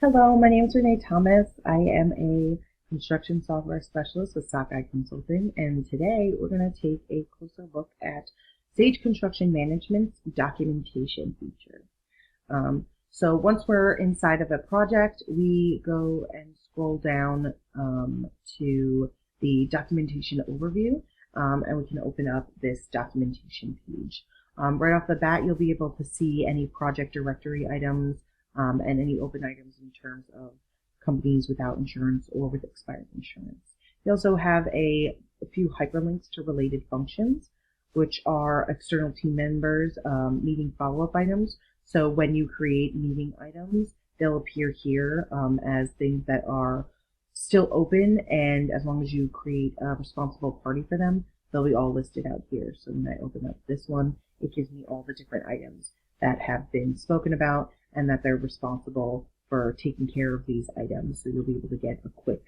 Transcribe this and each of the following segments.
Hello, my name is Renee Thomas. I am a construction software specialist with Sockeye Consulting, and today we're going to take a closer look at Sage Construction Management's documentation feature. So once we're inside of a project, we go and scroll down to the documentation overview, and we can open up this documentation page. Right off the bat, you'll be able to see any project directory items, and any open items in terms of companies without insurance or with expired insurance. They also have a few hyperlinks to related functions, which are external team members meeting follow-up items. So when you create meeting items, they'll appear here as things that are still open, and as long as you create a responsible party for them, they'll be all listed out here. So when I open up this one, it gives me all the different items that have been spoken about and that they're responsible for taking care of these items. So you'll be able to get a quick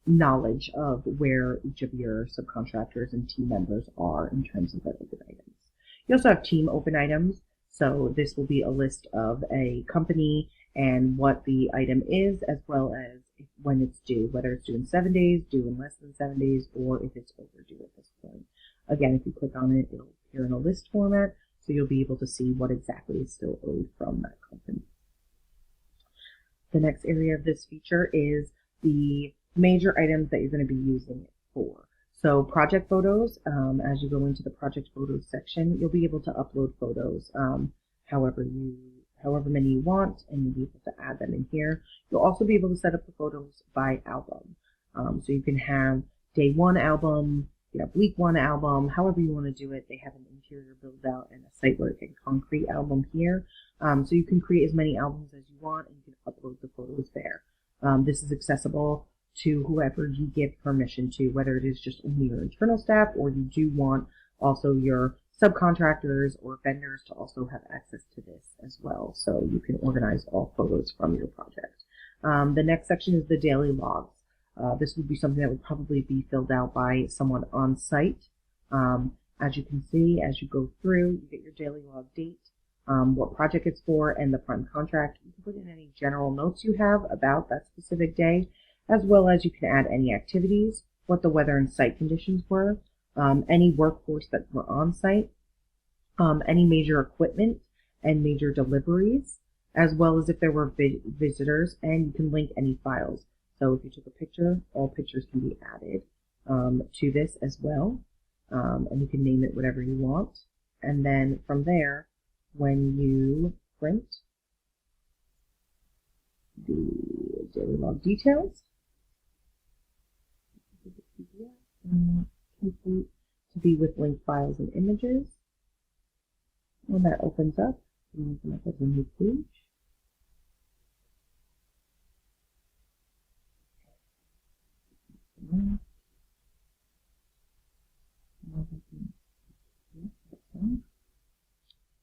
knowledge of where each of your subcontractors and team members are in terms of their open items. You also have team open items. So this will be a list of a company and what the item is, as well as when it's due, whether it's due in 7 days, due in less than 7 days, or if it's overdue at this point. Again, if you click on it, it'll appear in a list format, so you'll be able to see what exactly is still owed from that company. The next area of this feature is the major items that you're going to be using it for. So project photos, as you go into the project photos section, you'll be able to upload photos however many you want, and you'll be able to add them in here. You'll also be able to set up the photos by album. So you can have day one album, you have week one album, however you want to do it. They have an interior build out and a site work and concrete album here. So you can create as many albums as you want, and you can upload the photos there. This is accessible to whoever you give permission to, whether it is just only your internal staff or you do want also your subcontractors or vendors to also have access to this as well. So you can organize all photos from your project. The next section is the daily logs. This would be something that would probably be filled out by someone on site. As you can see, as you go through, you get your daily log date, what project it's for, and the prime contract. You can put in any general notes you have about that specific day, as well as you can add any activities, what the weather and site conditions were, any workforce that were on site, any major equipment and major deliveries, as well as if there were visitors, and you can link any files. So if you took a picture, all pictures can be added to this as well, and you can name it whatever you want. And then from there, when you print the daily log details, complete to be with linked files and images. When that opens up, you open up as a new page.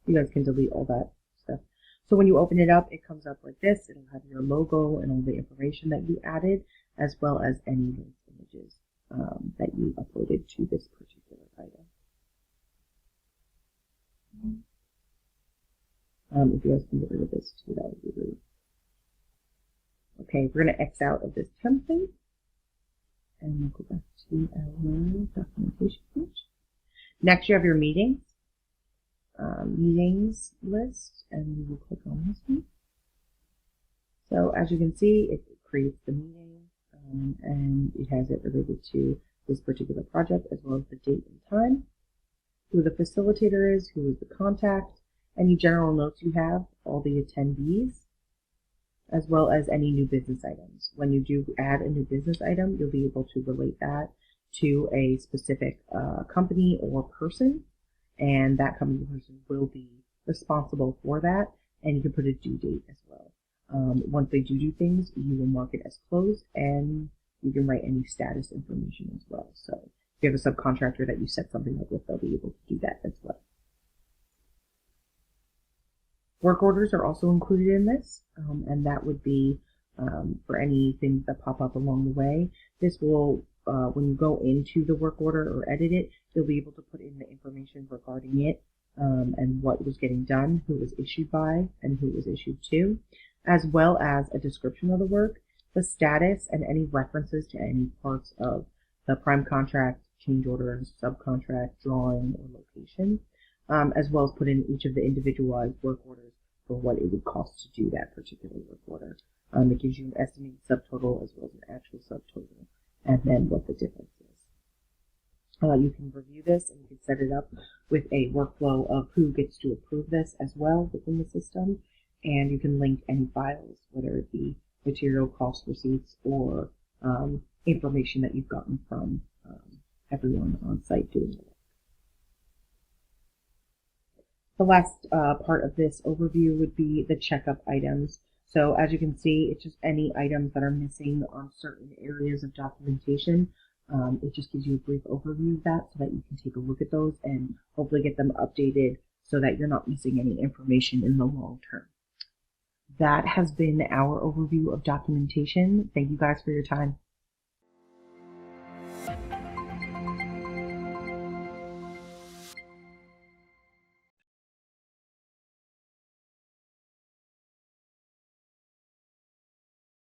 You guys can delete all that stuff. So when you open it up, it comes up like this. It'll have your logo and all the information that you added, as well as any linked images that you uploaded to this particular item. If you guys can get rid of this too, that would be great. Okay, we're going to X out of this template, and we'll go back to our documentation page. Next, you have your meetings. Meetings list, and we will click on this one. So as you can see, it creates the meeting, and it has it related to this particular project, as well as the date and time, who the facilitator is, who is the contact, any general notes you have, all the attendees, as well as any new business items. When you do add a new business item, you'll be able to relate that to a specific company or person, and that company person will be responsible for that, and you can put a due date as well. Once they do things, you will mark it as closed, and you can write any status information as well. So if you have a subcontractor that you set something up with, they'll be able to do that as well. Work orders are also included in this, and that would be for any things that pop up along the way. This will, when you go into the work order or edit it, you'll be able to put in the information regarding it, and what was getting done, who it was issued by, and who it was issued to, as well as a description of the work, the status, and any references to any parts of the prime contract, change order, subcontract, drawing, or location, as well as put in each of the individualized work orders for what it would cost to do that particular work order. It gives you an estimated subtotal as well as an actual subtotal, and then what the difference is. You can review this and you can set it up with a workflow of who gets to approve this as well within the system, and you can link any files, whether it be material cost receipts or information that you've gotten from everyone on site doing the work. The last part of this overview would be the checkup items. So as you can see, it's just any items that are missing on certain areas of documentation. It just gives you a brief overview of that so that you can take a look at those and hopefully get them updated so that you're not missing any information in the long term. That has been our overview of documentation. Thank you guys for your time.